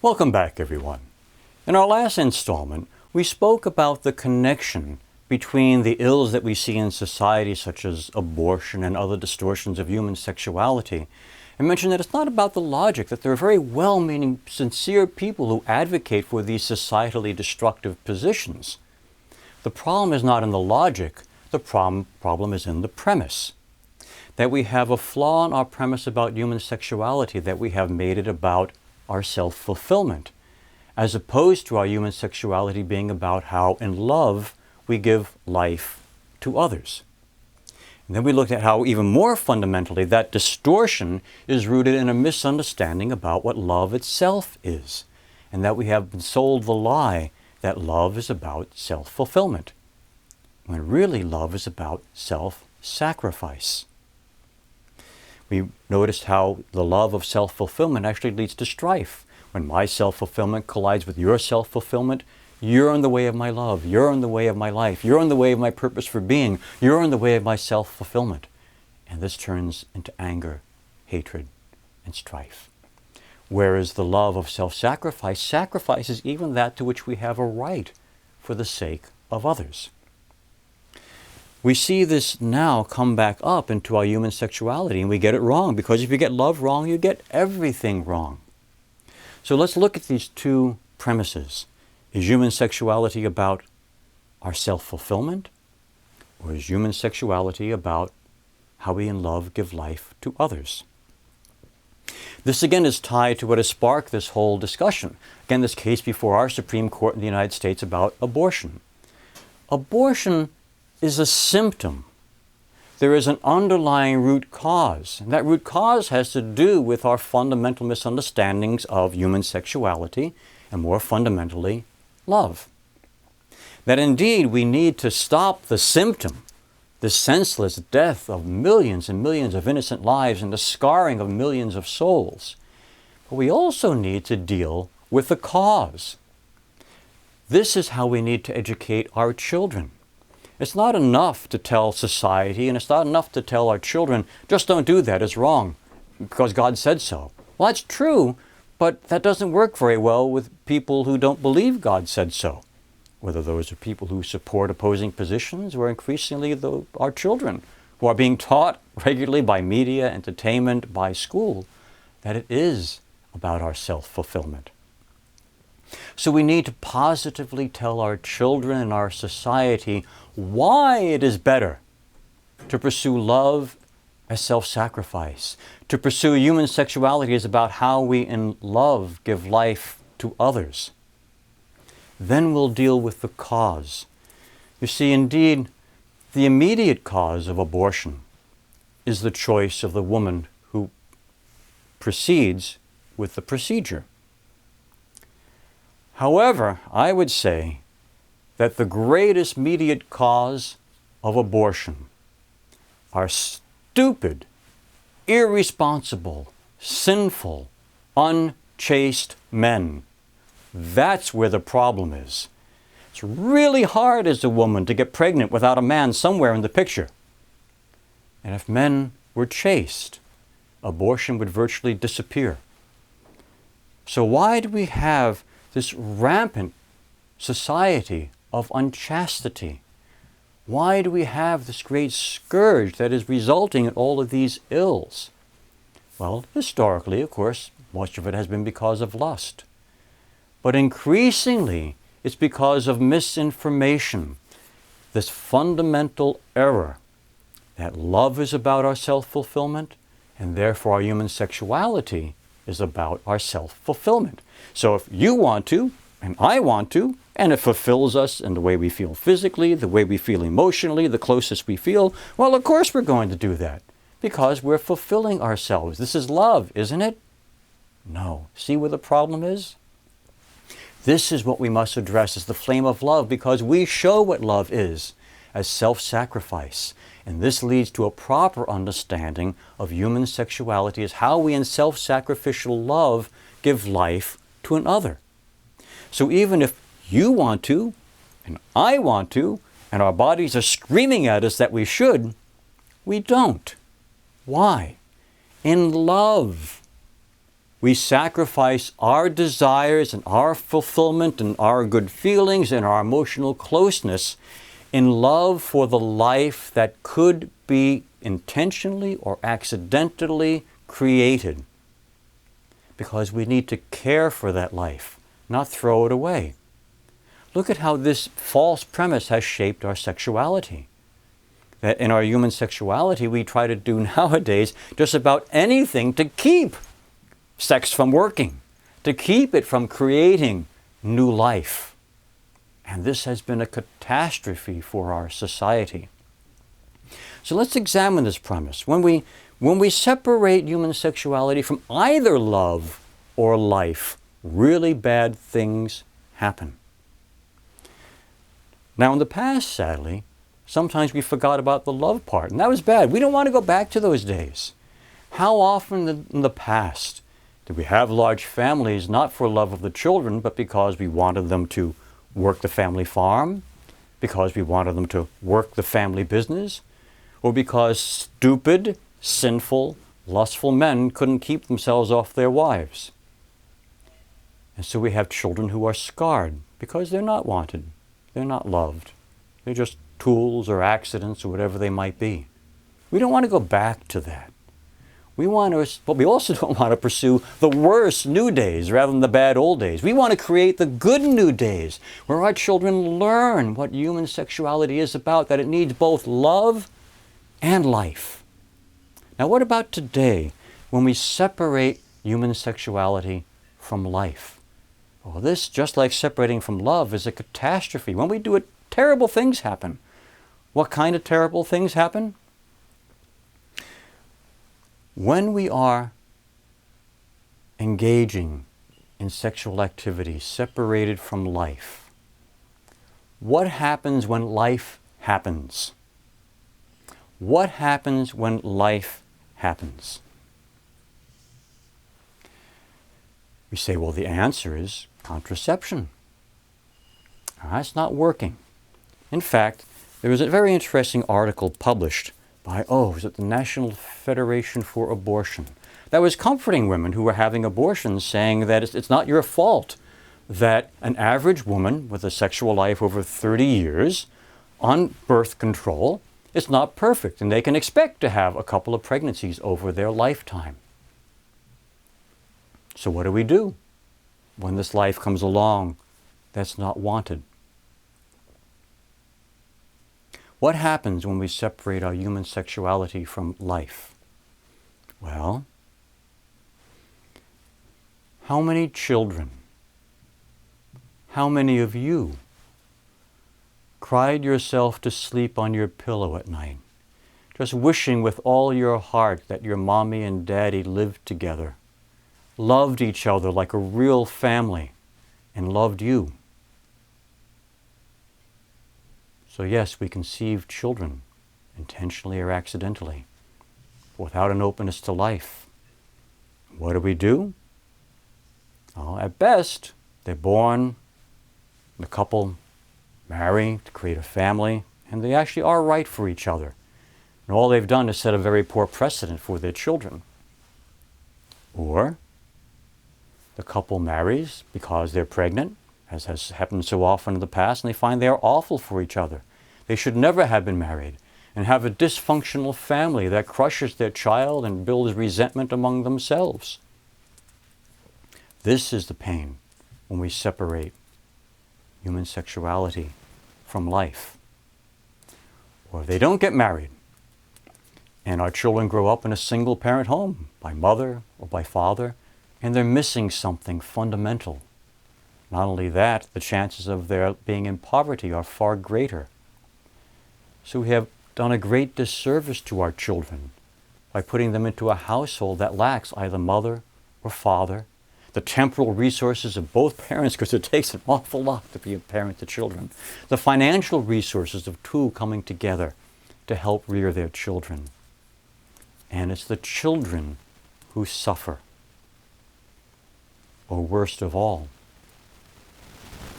Welcome back, everyone. In our last installment, we spoke about the connection between the ills that we see in society, such as abortion and other distortions of human sexuality, and mentioned that it's not about the logic, that there are very well-meaning, sincere people who advocate for these societally destructive positions. The problem is not in the logic, the problem is in the premise. That we have a flaw in our premise about human sexuality, that we have made it about our self-fulfillment, as opposed to our human sexuality being about how in love we give life to others. And then we looked at how even more fundamentally that distortion is rooted in a misunderstanding about what love itself is, and that we have been sold the lie that love is about self-fulfillment, when really love is about self-sacrifice. We noticed how the love of self-fulfillment actually leads to strife. When my self-fulfillment collides with your self-fulfillment, you're in the way of my love, you're in the way of my life, you're in the way of my purpose for being, you're in the way of my self-fulfillment. And this turns into anger, hatred, and strife. Whereas the love of self-sacrifice sacrifices even that to which we have a right for the sake of others. We see this now come back up into our human sexuality, and we get it wrong, because if you get love wrong, you get everything wrong. So let's look at these two premises. Is human sexuality about our self-fulfillment, or is human sexuality about how we in love give life to others? This again is tied to what has sparked this whole discussion. Again, this case before our Supreme Court in the United States about abortion. Abortion is a symptom. There is an underlying root cause, and that root cause has to do with our fundamental misunderstandings of human sexuality, and more fundamentally, love. That indeed we need to stop the symptom, the senseless death of millions and millions of innocent lives and the scarring of millions of souls. But we also need to deal with the cause. This is how we need to educate our children. It's not enough to tell society, and it's not enough to tell our children, just don't do that, it's wrong, because God said so. Well, that's true, but that doesn't work very well with people who don't believe God said so. Whether those are people who support opposing positions, or increasingly our children, who are being taught regularly by media, entertainment, by school, that it is about our self-fulfillment. So we need to positively tell our children and our society why it is better to pursue love as self-sacrifice, to pursue human sexuality as about how we in love give life to others. Then we'll deal with the cause. You see, indeed, the immediate cause of abortion is the choice of the woman who proceeds with the procedure. However, I would say that the greatest immediate cause of abortion are stupid, irresponsible, sinful, unchaste men. That's where the problem is. It's really hard as a woman to get pregnant without a man somewhere in the picture. And if men were chaste, abortion would virtually disappear. So why do we have this rampant society of unchastity? Why do we have this great scourge that is resulting in all of these ills? Well, historically, of course, much of it has been because of lust. But increasingly, it's because of misinformation, this fundamental error that love is about our self-fulfillment, and therefore our human sexuality is about our self-fulfillment. So if you want to, and I want to, and it fulfills us in the way we feel physically, the way we feel emotionally, the closest we feel, well, of course we're going to do that, because we're fulfilling ourselves. This is love, isn't it? No. See where the problem is? This is what we must address as the flame of love, because we show what love is as self-sacrifice. And this leads to a proper understanding of human sexuality as how we in self-sacrificial love give life to another. So even if you want to, and I want to, and our bodies are screaming at us that we should, we don't. Why? In love. We sacrifice our desires and our fulfillment and our good feelings and our emotional closeness in love for the life that could be intentionally or accidentally created, because we need to care for that life, not throw it away. Look at how this false premise has shaped our sexuality. That in our human sexuality, we try to do nowadays just about anything to keep sex from working, to keep it from creating new life. And this has been a catastrophe for our society. So let's examine this premise. When we separate human sexuality from either love or life, really bad things happen. Now in the past, sadly, sometimes we forgot about the love part, and that was bad. We don't want to go back to those days. How often in the past did we have large families, not for love of the children, but because we wanted them to work the family farm, because we wanted them to work the family business, or because stupid, sinful, lustful men couldn't keep themselves off their wives. And so we have children who are scarred because they're not wanted, they're not loved. They're just tools or accidents or whatever they might be. We don't want to go back to that. But we also don't want to pursue the worst new days rather than the bad old days. We want to create the good new days where our children learn what human sexuality is about, that it needs both love and life. Now what about today when we separate human sexuality from life? Well, this, just like separating from love, is a catastrophe. When we do it, terrible things happen. What kind of terrible things happen? When we are engaging in sexual activity separated from life, what happens when life happens? What happens when life happens? We say, well, the answer is contraception. It's not working. In fact, there was a very interesting article published by, was it the National Federation for Abortion, that was comforting women who were having abortions, saying that it's not your fault that an average woman with a sexual life over 30 years on birth control is not perfect, and they can expect to have a couple of pregnancies over their lifetime. So what do we do when this life comes along that's not wanted? What happens when we separate our human sexuality from life? Well, how many children, how many of you cried yourself to sleep on your pillow at night, just wishing with all your heart that your mommy and daddy lived together, loved each other like a real family, and loved you? So yes, we conceive children, intentionally or accidentally, without an openness to life. What do? Well, at best, they're born, the couple marry to create a family, and they actually are right for each other. And all they've done is set a very poor precedent for their children. Or the couple marries because they're pregnant, as has happened so often in the past, and they find they are awful for each other. They should never have been married, and have a dysfunctional family that crushes their child and builds resentment among themselves. This is the pain when we separate human sexuality from life. Or if they don't get married, and our children grow up in a single-parent home by mother or by father, and they're missing something fundamental. Not only that, the chances of their being in poverty are far greater. So we have done a great disservice to our children by putting them into a household that lacks either mother or father, the temporal resources of both parents, because it takes an awful lot to be a parent to children, the financial resources of two coming together to help rear their children. And it's the children who suffer. Or worst of all,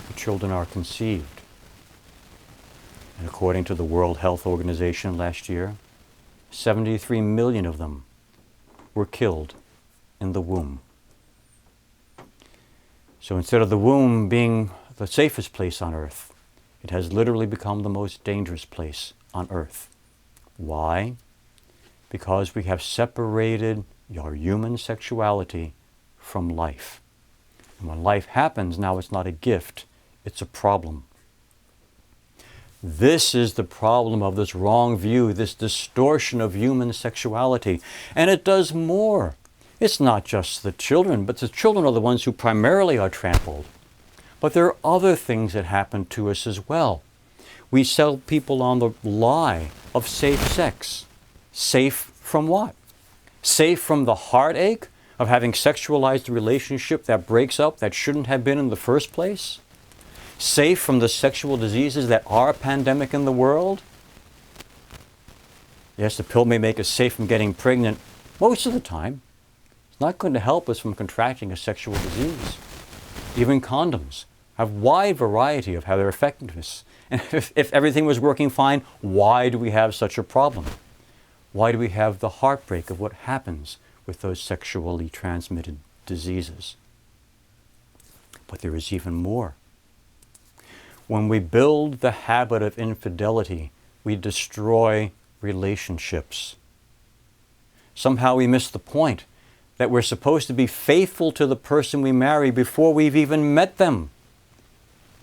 the children are conceived. And according to the World Health Organization last year, 73 million of them were killed in the womb. So instead of the womb being the safest place on earth, it has literally become the most dangerous place on earth. Why? Because we have separated our human sexuality from life. And when life happens, now it's not a gift, it's a problem. This is the problem of this wrong view, this distortion of human sexuality. And it does more. It's not just the children, but the children are the ones who primarily are trampled. But there are other things that happen to us as well. We sell people on the lie of safe sex. Safe from what? Safe from the heartache of having sexualized a relationship that breaks up, that shouldn't have been in the first place? Safe from the sexual diseases that are a pandemic in the world? Yes, the pill may make us safe from getting pregnant most of the time. It's not going to help us from contracting a sexual disease. Even condoms have a wide variety of how their effectiveness. And if everything was working fine, why do we have such a problem? Why do we have the heartbreak of what happens with those sexually transmitted diseases? But there is even more. When we build the habit of infidelity, we destroy relationships. Somehow we miss the point that we're supposed to be faithful to the person we marry before we've even met them.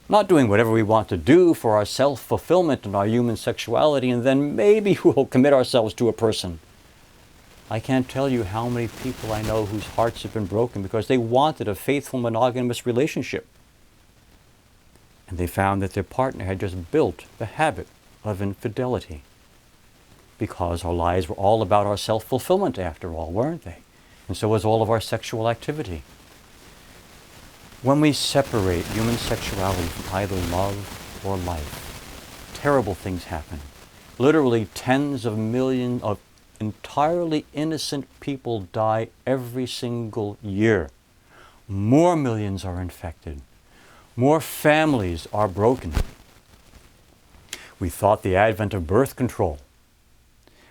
Not doing whatever we want to do for our self-fulfillment and our human sexuality, and then maybe we'll commit ourselves to a person. I can't tell you how many people I know whose hearts have been broken because they wanted a faithful monogamous relationship. And they found that their partner had just built the habit of infidelity. Because our lives were all about our self-fulfillment after all, weren't they? And so was all of our sexual activity. When we separate human sexuality from either love or life, terrible things happen. Literally tens of millions of entirely innocent people die every single year. More millions are infected. More families are broken. We thought the advent of birth control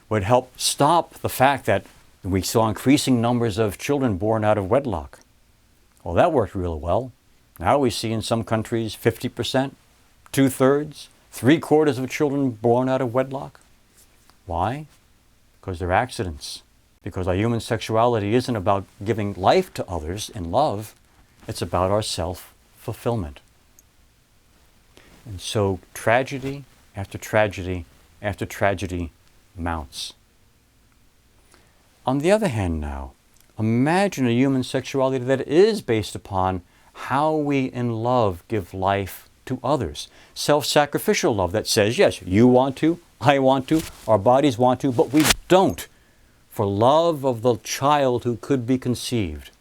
would help stop the fact that we saw increasing numbers of children born out of wedlock. Well, that worked really well. Now we see in some countries 50%, 2/3, 3/4 of children born out of wedlock. Why? Because they're accidents. Because our human sexuality isn't about giving life to others in love. It's about our self-fulfillment. And so tragedy after tragedy after tragedy mounts. On the other hand now, imagine a human sexuality that is based upon how we in love give life to others. Self-sacrificial love that says, yes, you want to, I want to, our bodies want to, but we don't, for love of the child who could be conceived.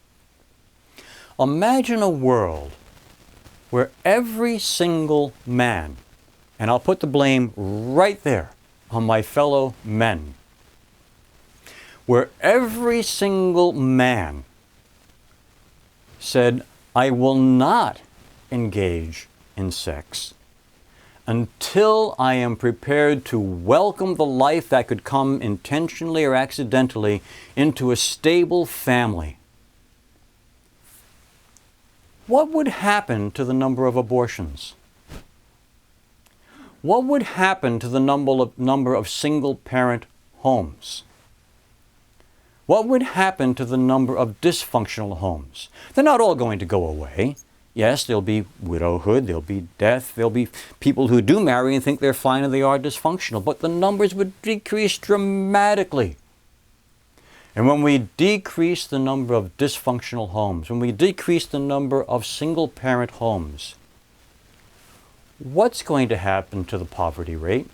Imagine a world where every single man, and I'll put the blame right there on my fellow men, where every single man said, I will not engage in sex until I am prepared to welcome the life that could come intentionally or accidentally into a stable family. What would happen to the number of abortions? What would happen to the number of single-parent homes? What would happen to the number of dysfunctional homes? They're not all going to go away. Yes, there'll be widowhood, there'll be death, there'll be people who do marry and think they're fine and they are dysfunctional, but the numbers would decrease dramatically. And when we decrease the number of dysfunctional homes, when we decrease the number of single-parent homes, what's going to happen to the poverty rate?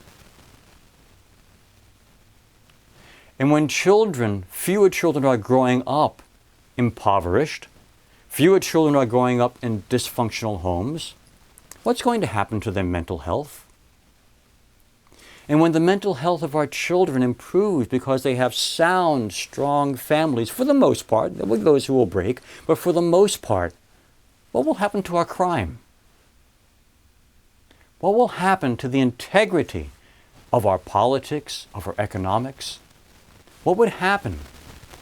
And when fewer children are growing up impoverished, fewer children are growing up in dysfunctional homes, what's going to happen to their mental health? And when the mental health of our children improves because they have sound, strong families, for the most part, there will be those who will break, but for the most part, what will happen to our crime? What will happen to the integrity of our politics, of our economics? What would happen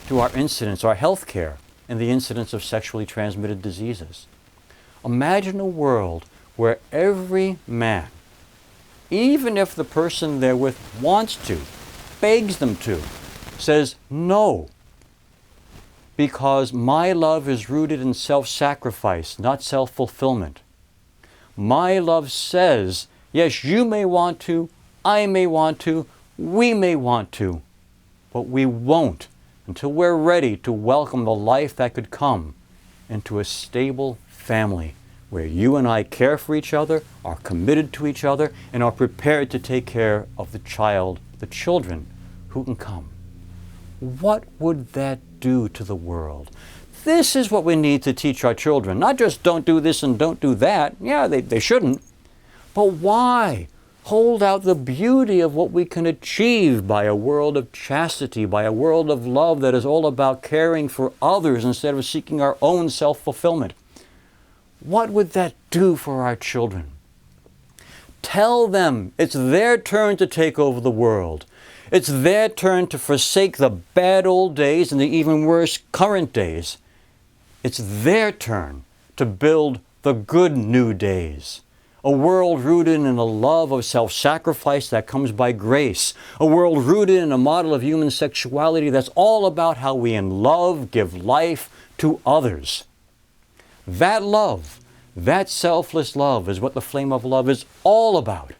to our incidence, our health care, and the incidence of sexually transmitted diseases? Imagine a world where every man, even if the person they're with wants to, begs them to, says no, because my love is rooted in self-sacrifice, not self-fulfillment. My love says, yes, you may want to, I may want to, we may want to, but we won't until we're ready to welcome the life that could come into a stable family where you and I care for each other, are committed to each other, and are prepared to take care of the children who can come. What would that do to the world? This is what we need to teach our children. Not just don't do this and don't do that. Yeah, they shouldn't. But why? Hold out the beauty of what we can achieve by a world of chastity, by a world of love that is all about caring for others instead of seeking our own self-fulfillment. What would that do for our children? Tell them it's their turn to take over the world. It's their turn to forsake the bad old days and the even worse current days. It's their turn to build the good new days. A world rooted in a love of self-sacrifice that comes by grace. A world rooted in a model of human sexuality that's all about how we in love give life to others. That love, that selfless love is what the flame of love is all about.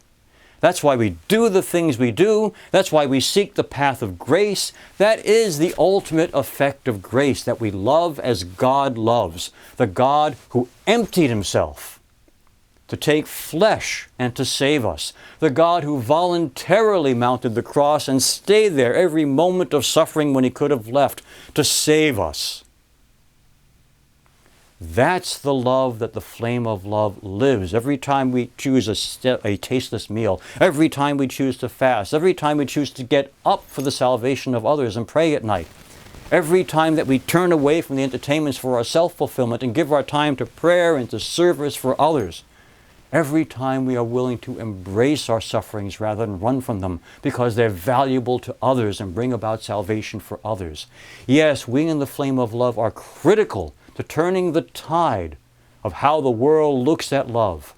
That's why we do the things we do. That's why we seek the path of grace. That is the ultimate effect of grace, that we love as God loves, the God who emptied himself to take flesh and to save us, the God who voluntarily mounted the cross and stayed there every moment of suffering when he could have left to save us. That's the love that the flame of love lives. Every time we choose a tasteless meal, every time we choose to fast, every time we choose to get up for the salvation of others and pray at night, every time that we turn away from the entertainments for our self-fulfillment and give our time to prayer and to service for others, every time we are willing to embrace our sufferings rather than run from them because they're valuable to others and bring about salvation for others. Yes, we in the flame of love are critical to turning the tide of how the world looks at love.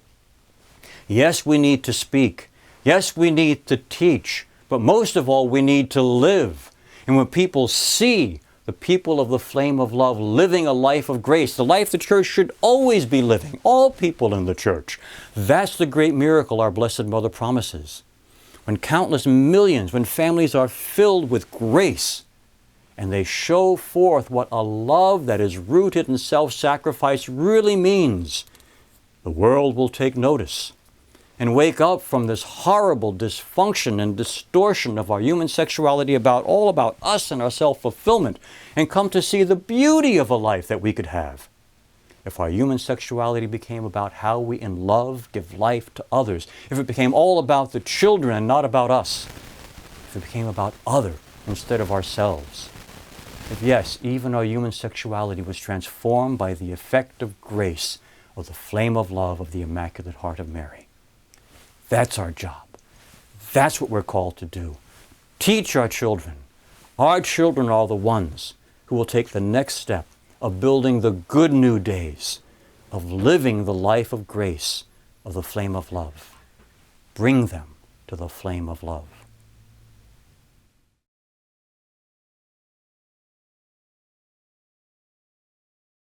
Yes, we need to speak. Yes, we need to teach. But most of all, we need to live. And when people see the people of the flame of love living a life of grace, the life the church should always be living, all people in the church, that's the great miracle our Blessed Mother promises. When countless millions, when families are filled with grace, and they show forth what a love that is rooted in self-sacrifice really means, the world will take notice and wake up from this horrible dysfunction and distortion of our human sexuality all about us and our self-fulfillment, and come to see the beauty of a life that we could have if our human sexuality became about how we in love give life to others, if it became all about the children and not about us, if it became about other instead of ourselves. If yes, even our human sexuality was transformed by the effect of grace, of the flame of love of the Immaculate Heart of Mary. That's our job. That's what we're called to do. Teach our children. Our children are the ones who will take the next step of building the good new days, of living the life of grace of the flame of love. Bring them to the flame of love.